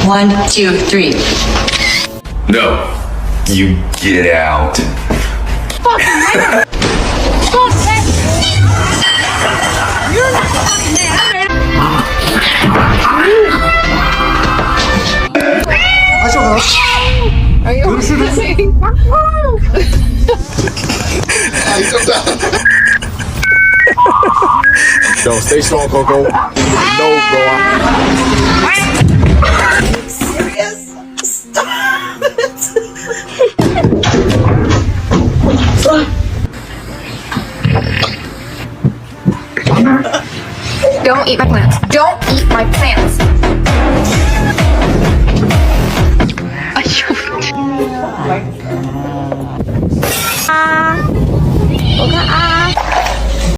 1, 2, 3. No. You get out. Yo, stay strong, Coco. No, bro. Don't eat my plants. Don't eat my plants. Ayun.